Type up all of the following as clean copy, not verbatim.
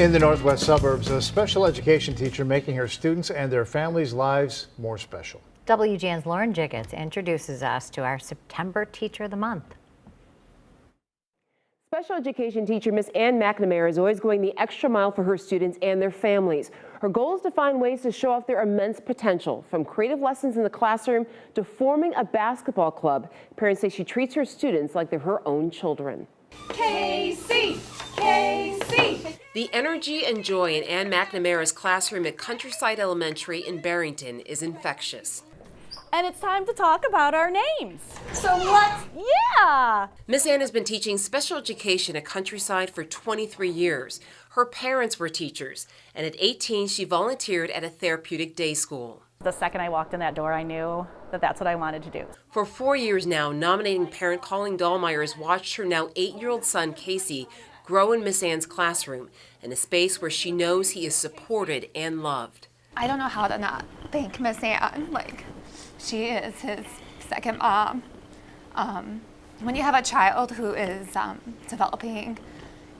In the northwest suburbs, a special education teacher making her students and their families' lives more special. WGN's Lauren Jiggets introduces us to our September Teacher of the Month. Special education teacher Miss McNamara is always going the extra mile for her students and their families. Her goal is to find ways to show off their immense potential, from creative lessons in the classroom to forming a basketball club. Parents say she treats her students like they're her own children. Casey! The energy and joy in Ann McNamara's classroom at Countryside Elementary in Barrington is infectious. And it's time to talk about our names. So what? Yeah! Miss Ann has been teaching special education at Countryside for 23 years. Her parents were teachers, and at 18 she volunteered at a therapeutic day school. The second I walked in that door, I knew that that's what I wanted to do. For 4 years now, nominating parent Colleen Dahlmeyer has watched her now 8-year-old son Casey grow in Miss Ann's classroom, in a space where she knows he is supported and loved. I don't know how to not thank Miss Ann. She is his second mom. When you have a child who is developing,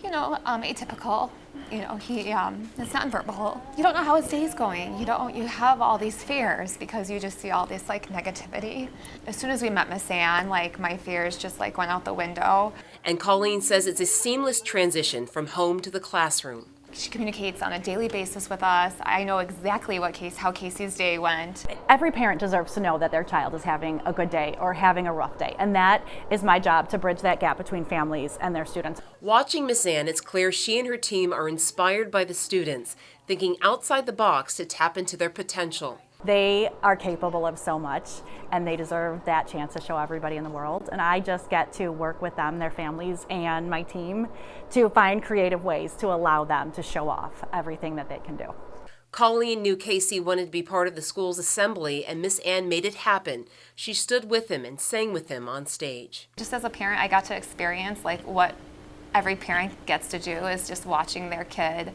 atypical, he is nonverbal. You don't know how his day's going. You have all these fears because you just see all this negativity. As soon as we met Miss Ann, my fears just went out the window. And Colleen says it's a seamless transition from home to the classroom. She communicates on a daily basis with us. I know exactly how Casey's day went. Every parent deserves to know that their child is having a good day or having a rough day, and that is my job, to bridge that gap between families and their students. Watching Miss Ann, it's clear she and her team are inspired by the students, thinking outside the box to tap into their potential. They are capable of so much, and they deserve that chance to show everybody in the world. And I just get to work with them, their families, and my team to find creative ways to allow them to show off everything that they can do. Colleen knew Casey wanted to be part of the school's assembly, and Miss Ann made it happen. She stood with him and sang with him on stage. Just as a parent, I got to experience what every parent gets to do, is just watching their kid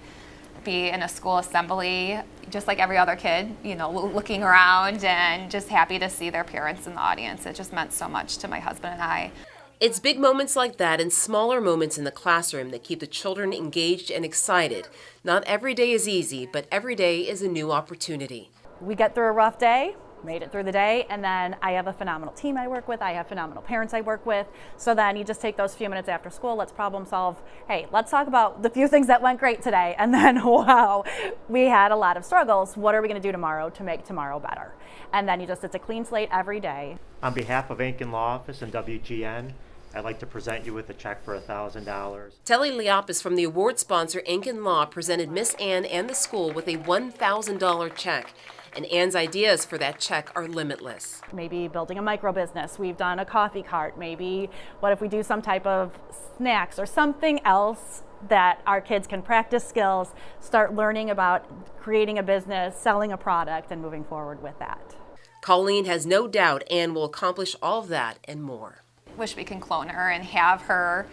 be in a school assembly, just like every other kid, looking around and just happy to see their parents in the audience. It just meant so much to my husband and I. It's big moments like that and smaller moments in the classroom that keep the children engaged and excited. Not every day is easy, but every day is a new opportunity. We get through a rough day, made it through the day, and then I have a phenomenal team I work with, I have phenomenal parents I work with. So then you just take those few minutes after school, let's problem solve. Hey, let's talk about the few things that went great today, and then wow, we had a lot of struggles. What are we going to do tomorrow to make tomorrow better? And then it's a clean slate every day. On behalf of Ankin Law Office and WGN, I'd like to present you with a check for $1,000. Telly Leopis from the award sponsor Ankin Law presented Miss Ann and the school with a $1,000 check. And Ann's ideas for that check are limitless. Maybe building a micro business. We've done a coffee cart. Maybe what if we do some type of snacks or something else that our kids can practice skills, start learning about creating a business, selling a product, and moving forward with that. Colleen has no doubt Ann will accomplish all of that and more. Wish we can clone her and have her,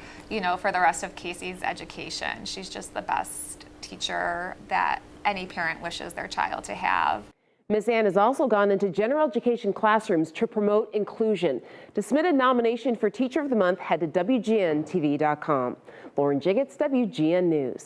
for the rest of Casey's education. She's just the best teacher that any parent wishes their child to have. Miss Ann has also gone into general education classrooms to promote inclusion. To submit a nomination for Teacher of the Month, head to WGNTV.com. Lauren Jiggets, WGN News.